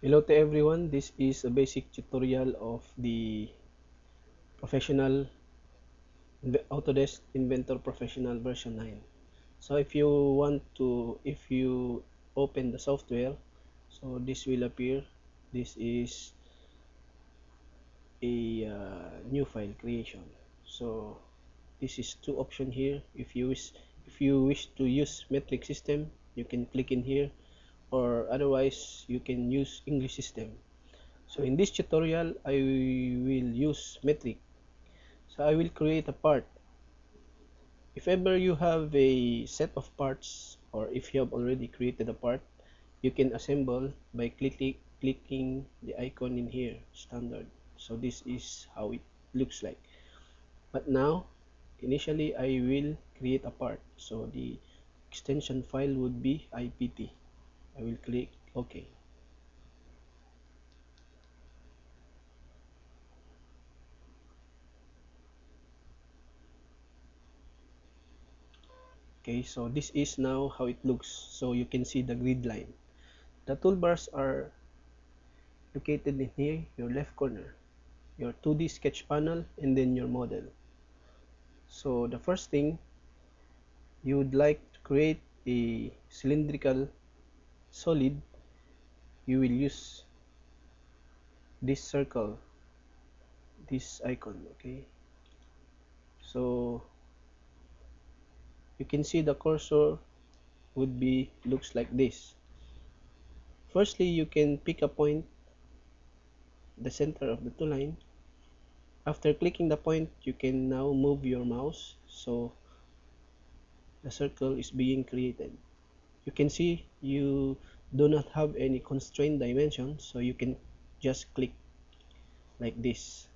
Hello to everyone, this is a basic tutorial of the professional Autodesk Inventor Professional version 9. So if you open the software, so this will appear. This is a new file creation. So this is two options here. If you wish to use metric system, you can click in here, or otherwise you can use English system. So in this tutorial, I will use metric. So I will create a part. If ever you have a set of parts, or if you have already created a part, you can assemble by clicking the icon in here, standard. So this is how it looks like. But now, initially I will create a part. So the extension file would be IPT. I will click OK. Okay, so this is now how it looks. So you can see the grid line. The toolbars are located in here, your left corner, your 2D sketch panel, and then your model. So the first thing, you would like to create a cylindrical solid, you will use this circle, this icon. Okay, so you can see the cursor would be looks like this. Firstly, you can pick a point, the center of the two line. After clicking the point, you can now move your mouse, so the circle is being created. You can see you do not have any constrained dimension, so you can just click like this,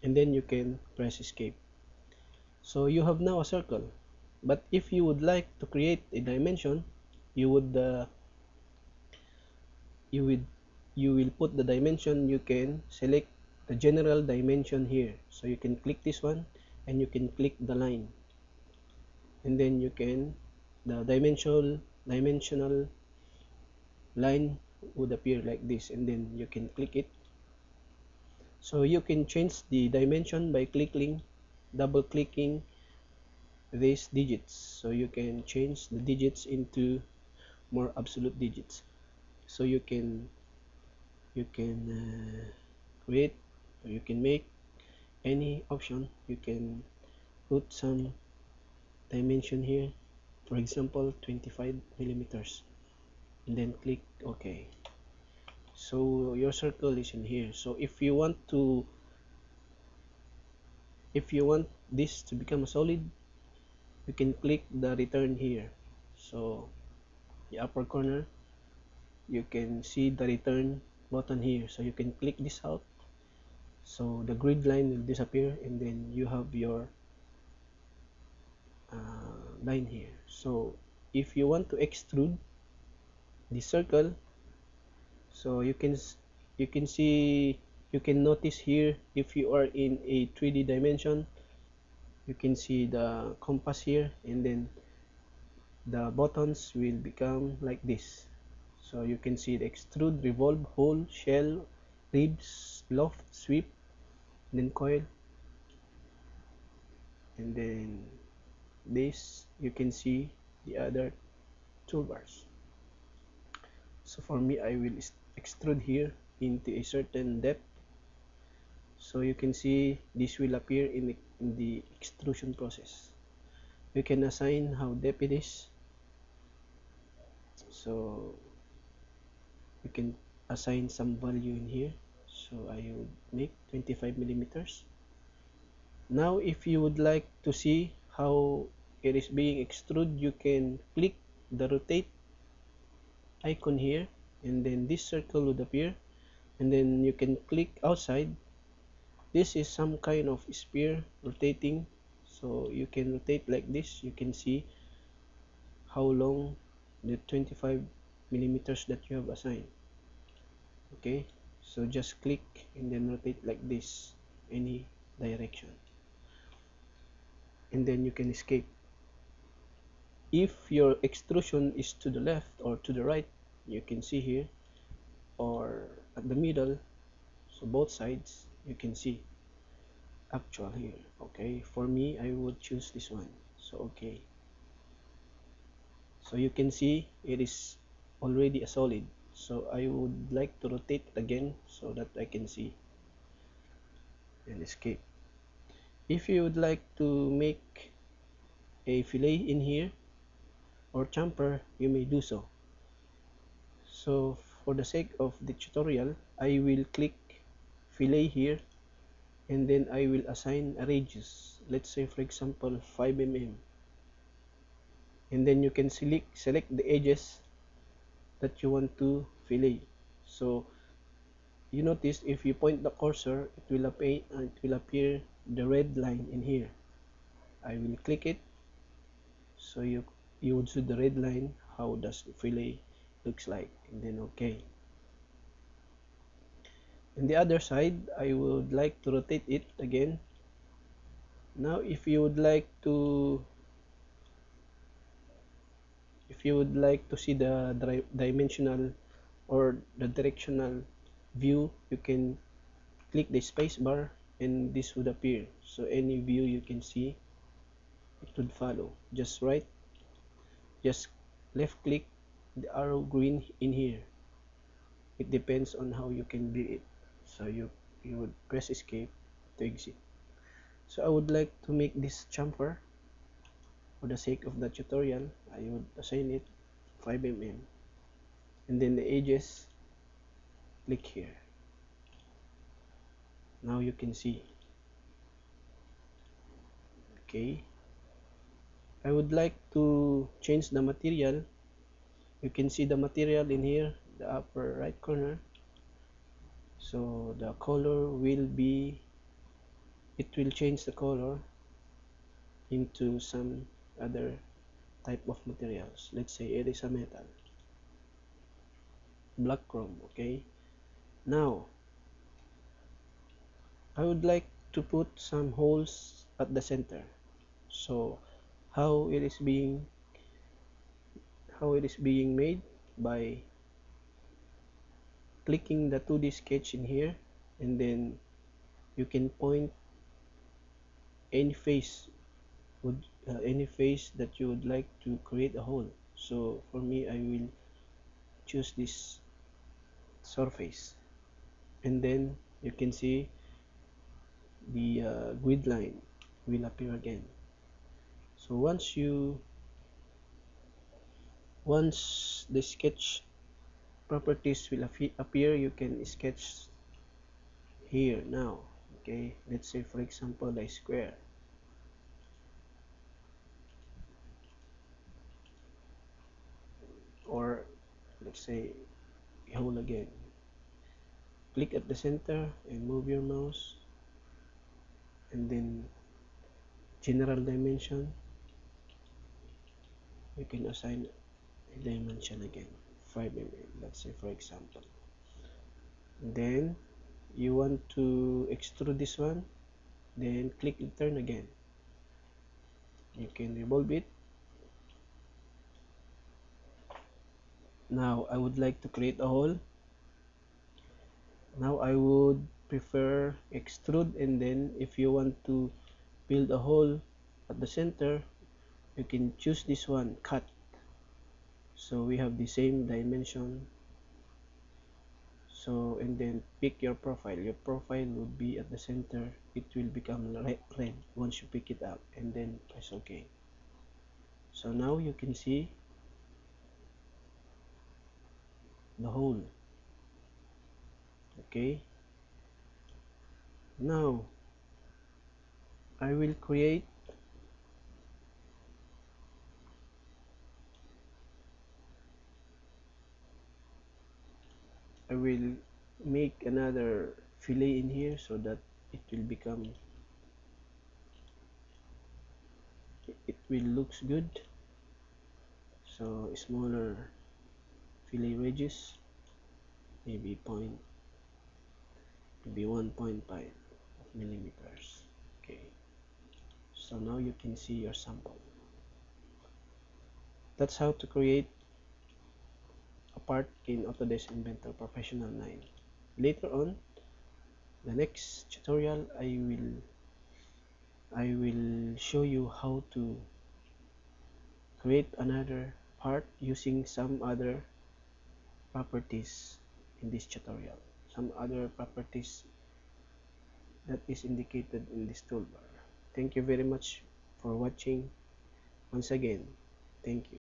and then you can press escape. So you have now a circle. But if you would like to create a dimension, you would you would you will put the dimension. You can select the general dimension here, so you can click this one and you can click the line, and then you can the dimensional line would appear like this, and then you can click it. So you can change the dimension by double clicking these digits, so you can change the digits into more absolute digits. So you can create, or you can make any option. You can put some dimension here, for example 25 millimeters, and then click OK. So your circle is in here. So if you want this to become a solid, you can click the return here. So the upper corner, you can see the return button here, so you can click this out, so the grid line will disappear, and then you have your line here. So if you want to extrude the circle, so you can see, you can notice here, if you are in a 3D dimension, you can see the compass here, and then the buttons will become like this. So you can see the extrude, revolve, hole, shell, ribs, loft, sweep, then coil, and then this you can see the other toolbars. So for me, I will extrude here into a certain depth, so you can see this will appear in the extrusion process. You can assign how deep it is, so you can assign some value in here. So I would make 25 millimeters. Now if you would like to see how it is being extruded, you can click the rotate icon here, and then this circle would appear, and then you can click outside. This is some kind of sphere rotating, so you can rotate like this. You can see how long the 25 millimeters that you have assigned. Okay, so just click and then rotate like this, any direction, and then you can escape. If your extrusion is to the left or to the right, you can see here, or at the middle, so both sides you can see actual here. Okay, for me I would choose this one. So okay, so you can see it is already a solid, so I would like to rotate it again so that I can see and escape. If you would like to make a fillet in here or chamfer, you may do so. So for the sake of the tutorial, I will click fillet here, and then I will assign a radius, let's say for example 5 mm, and then you can select the edges that you want to fillet. So you notice if you point the cursor, it will appear the red line in here. I will click it, so you would see the red line, how does the fillet looks like, and then okay. And the other side, I would like to rotate it again. Now if you would like to see the dimensional or the directional view, you can click the space bar and this would appear. So any view you can see, it would follow. Just left click the arrow green in here. It depends on how you can view it. So you would press escape to exit. So I would like to make this chamfer. For the sake of the tutorial, I would assign it 5 mm, and then the edges, click here. Now you can see. Okay, I would like to change the material. You can see the material in here, the upper right corner. So the color will be, it will change the color into some other type of materials. Let's say it is a metal, black chrome. Okay, now I would like to put some holes at the center. So how it is being made, by clicking the 2D sketch in here, and then you can point any face any face that you would like to create a hole. So for me, I will choose this surface, and then you can see the grid line will appear again. So once the sketch properties will appear, you can sketch here now. Okay, let's say for example a square, or let's say a hole again. Click at the center and move your mouse, and then general dimension, you can assign a dimension again, 5 mm, let's say for example. Then you want to extrude this one, then click return again. You can revolve it. Now I would like to create a hole. Now I would prefer extrude, and then if you want to build a hole at the center, you can choose this one, cut. So we have the same dimension. So and then pick your profile. Your profile would be at the center. It will become red once you pick it up, and then press OK. So now you can see the hole. Okay, now I will make another fillet in here so that it will become, it will looks good. So smaller fillet wedges, maybe 1.5 millimeters. Okay, so now you can see your sample. That's how to create a part in Autodesk Inventor Professional 9. Later on, the next tutorial, I will show you how to create another part using some other properties in this tutorial. Some other properties that is indicated in this toolbar. Thank you very much for watching. Once again, thank you.